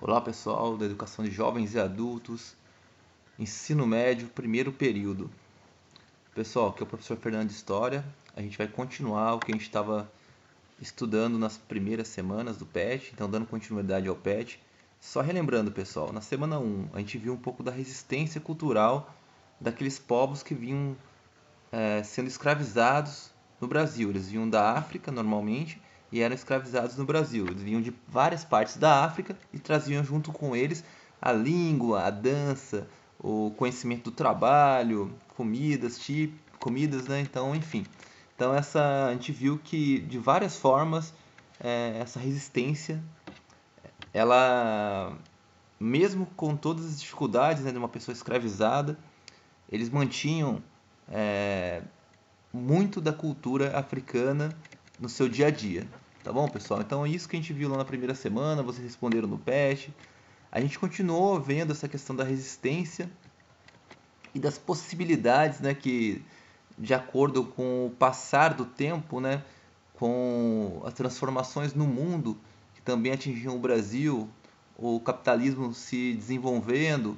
Olá pessoal da Educação de Jovens e Adultos, Ensino Médio, primeiro período. Pessoal, aqui é o professor Fernando de História. A gente vai continuar o que a gente estava estudando nas primeiras semanas do PET, então dando continuidade ao PET. Só relembrando, pessoal, na semana 1 a gente viu um pouco da resistência cultural daqueles povos que vinham sendo escravizados no Brasil. Eles vinham da África normalmente e eram escravizados no Brasil. Eles vinham de várias partes da África e traziam junto com eles a língua, a dança, o conhecimento do trabalho, comidas, né? Então, enfim. Então a gente viu que de várias formas essa resistência, ela mesmo com todas as dificuldades, né, de uma pessoa escravizada, eles mantinham muito da cultura africana no seu dia a dia. Tá bom, pessoal? Então é isso que a gente viu lá na primeira semana, vocês responderam no PET. A gente continuou vendo essa questão da resistência e das possibilidades, né, que de acordo com o passar do tempo, né, com as transformações no mundo que também atingiam o Brasil, o capitalismo se desenvolvendo,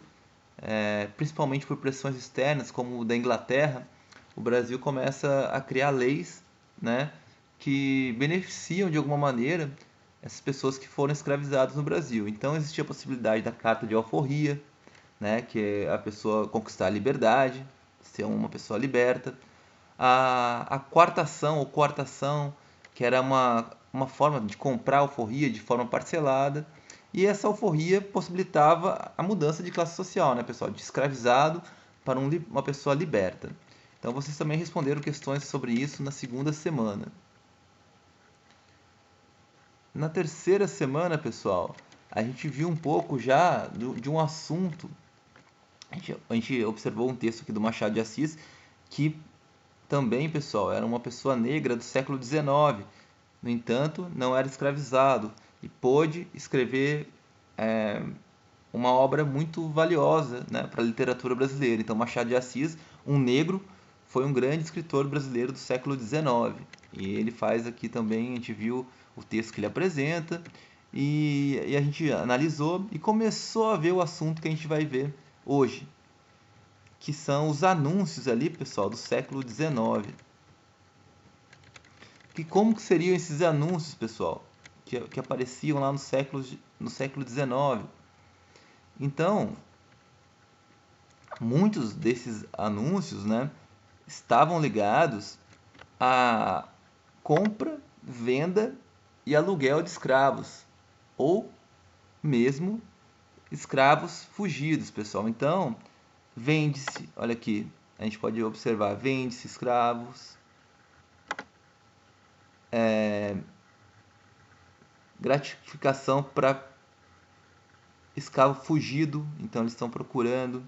principalmente por pressões externas, como o da Inglaterra, o Brasil começa a criar leis, né, que beneficiam de alguma maneira essas pessoas que foram escravizadas no Brasil. Então existia a possibilidade da carta de alforria, né, que é a pessoa conquistar a liberdade, ser uma pessoa liberta. A quartação ou coartação, que era uma forma de comprar alforria de forma parcelada. E essa alforria possibilitava a mudança de classe social, né, pessoal? De escravizado para uma pessoa liberta. Então vocês também responderam questões sobre isso na segunda semana. Na terceira semana, pessoal, a gente viu um pouco já de um assunto. A gente observou um texto aqui do Machado de Assis que também, pessoal, era uma pessoa negra do século XIX. No entanto, não era escravizado e pôde escrever uma obra muito valiosa, né, para a literatura brasileira. Então, Machado de Assis, um negro, foi um grande escritor brasileiro do século XIX. E ele faz aqui também, a gente viu o texto que ele apresenta e a gente analisou e começou a ver o assunto que a gente vai ver hoje, que são os anúncios ali, pessoal, do século XIX. E como que seriam esses anúncios, pessoal, que apareciam lá no século XIX? Então, muitos desses anúncios, né, estavam ligados à compra, venda e aluguel de escravos, ou mesmo escravos fugidos, pessoal. Então, vende-se, olha aqui, a gente pode observar, vende-se escravos, gratificação para escravo fugido, então eles estão procurando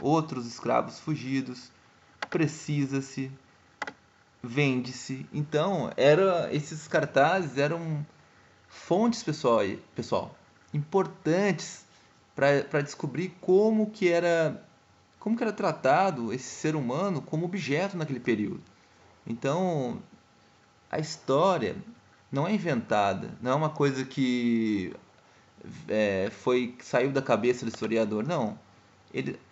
outros escravos fugidos, precisa-se, vende-se. Então, esses cartazes eram fontes, pessoal, importantes para descobrir como que era tratado esse ser humano como objeto naquele período. Então, a história não é inventada, não é uma coisa que saiu da cabeça do historiador, não.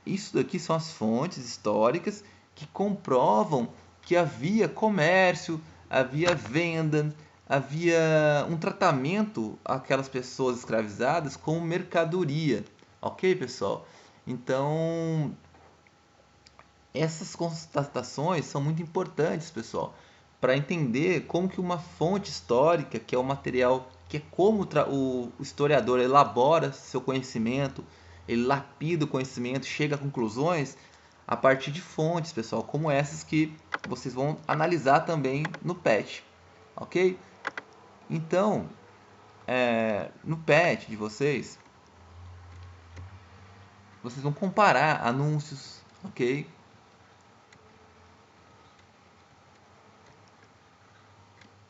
Isso daqui são as fontes históricas que comprovam que havia comércio, havia venda, havia um tratamento àquelas pessoas escravizadas como mercadoria, ok, pessoal? Então, essas constatações são muito importantes, pessoal, para entender como que uma fonte histórica, que é o material, que é como o historiador elabora seu conhecimento, ele lapida o conhecimento, chega a conclusões a partir de fontes, pessoal, como essas que vocês vão analisar também no PET, ok? Então, no PET de vocês vão comparar anúncios, ok?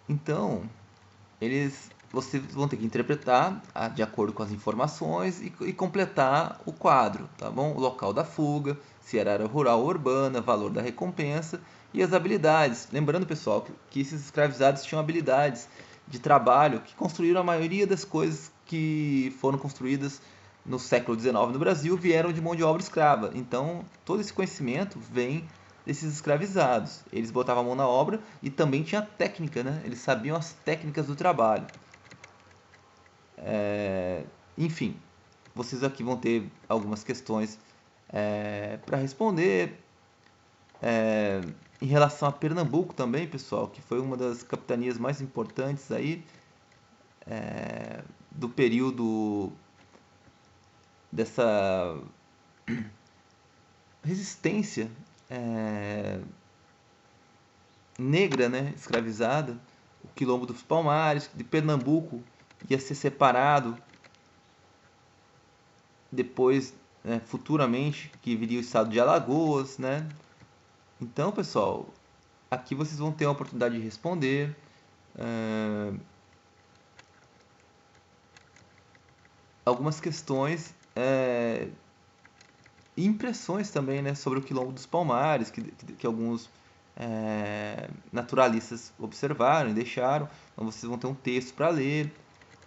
Então, vocês vão ter que interpretar de acordo com as informações e completar o quadro, tá bom? O local da fuga, se era área rural ou urbana, valor da recompensa e as habilidades. Lembrando, pessoal, que esses escravizados tinham habilidades de trabalho que construíram a maioria das coisas que foram construídas no século XIX no Brasil vieram de mão de obra escrava. Então, todo esse conhecimento vem desses escravizados. Eles botavam a mão na obra e também tinha técnica, né? Eles sabiam as técnicas do trabalho. Enfim, vocês aqui vão ter algumas questões para responder. Em relação a Pernambuco também, pessoal, que foi uma das capitanias mais importantes aí do período dessa resistência negra, né, escravizada, o Quilombo dos Palmares, de Pernambuco ia ser separado depois, né, futuramente, que viria o estado de Alagoas, né? Então, pessoal, aqui vocês vão ter a oportunidade de responder. Algumas questões e impressões também, né, sobre o Quilombo dos Palmares, que alguns naturalistas observaram e deixaram. Então vocês vão ter um texto para ler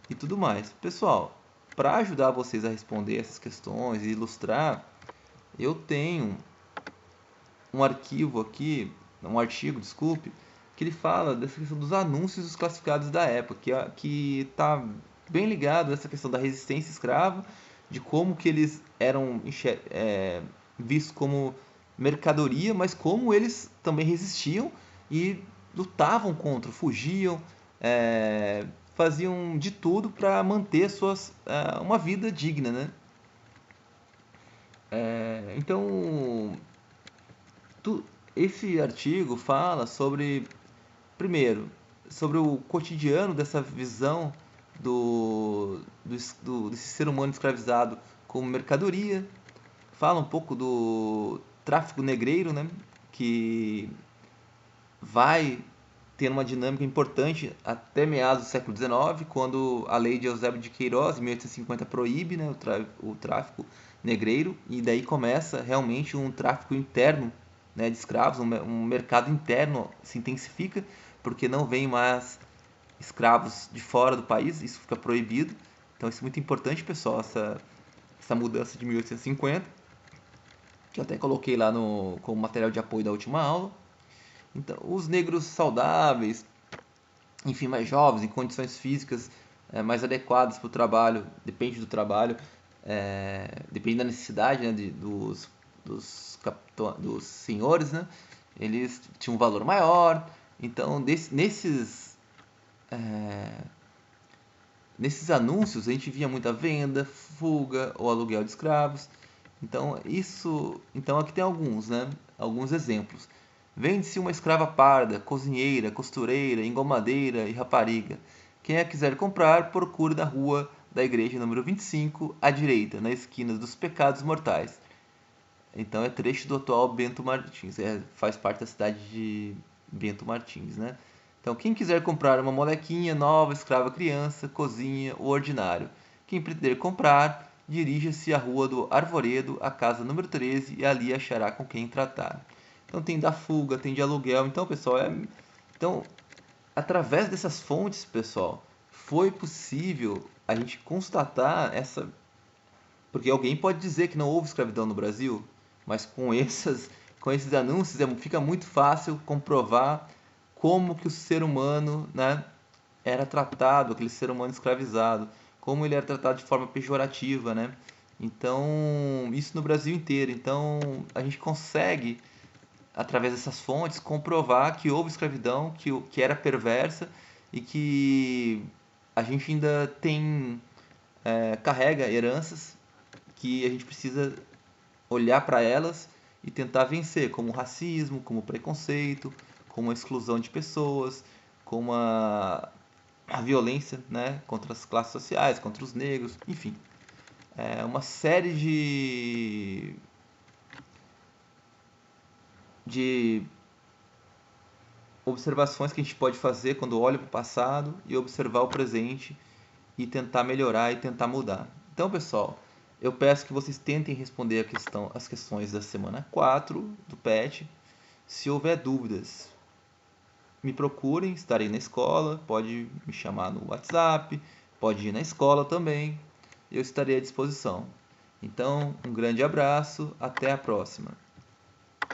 e tudo mais. Pessoal, para ajudar vocês a responder essas questões e ilustrar, eu tenho um arquivo aqui, um artigo, desculpe, que ele fala dessa questão dos anúncios dos classificados da época, que está bem ligado a essa questão da resistência escrava, de como que eles eram vistos como mercadoria, mas como eles também resistiam e lutavam contra, fugiam, faziam de tudo para manter uma vida digna, né? Então, esse artigo fala sobre, primeiro, sobre o cotidiano dessa visão desse ser humano escravizado como mercadoria. Fala um pouco do tráfico negreiro, né, que vai ter uma dinâmica importante até meados do século XIX, quando a lei de Eusébio de Queiroz, em 1850, proíbe, né, o tráfico negreiro, e daí começa realmente um tráfico interno, né, de escravos, um mercado interno se intensifica, porque não vem mais escravos de fora do país, isso fica proibido. Então isso é muito importante, pessoal, essa mudança de 1850, que eu até coloquei lá como material de apoio da última aula. Então, os negros saudáveis, enfim, mais jovens, em condições físicas mais adequadas para o trabalho, depende do trabalho, depende da necessidade, né, dos senhores, né? Eles tinham um valor maior. Então, nesses anúncios a gente via muita venda, fuga ou aluguel de escravos. Então aqui tem alguns, né? Alguns exemplos. Vende-se uma escrava parda, cozinheira, costureira, engomadeira e rapariga. Quem a quiser comprar, procure na rua da igreja número 25, à direita, na esquina dos Pecados Mortais. Então é trecho do atual Bento Martins, faz parte da cidade de Bento Martins, né? Então quem quiser comprar uma molequinha nova, escrava criança, cozinha ou ordinário. Quem pretender comprar, dirija-se à rua do Arvoredo, a casa número 13, e ali achará com quem tratar. Então tem da fuga, tem de aluguel. Então, pessoal, então através dessas fontes, pessoal, foi possível a gente constatar porque alguém pode dizer que não houve escravidão no Brasil, mas com esses anúncios fica muito fácil comprovar como que o ser humano, né, era tratado, aquele ser humano escravizado, como ele era tratado de forma pejorativa, né? Então, isso no Brasil inteiro. Então, a gente consegue, através dessas fontes, comprovar que houve escravidão, que era perversa e que a gente ainda carrega heranças que a gente precisa olhar para elas e tentar vencer, como o racismo, como o preconceito, como a exclusão de pessoas, como a violência, né, contra as classes sociais, contra os negros, enfim. Uma série de observações que a gente pode fazer quando olha para o passado e observar o presente e tentar melhorar e tentar mudar. Então, pessoal, eu peço que vocês tentem responder as questões da semana 4 do PET. Se houver dúvidas, me procurem, estarei na escola, pode me chamar no WhatsApp, pode ir na escola também, eu estarei à disposição. Então, um grande abraço, até a próxima.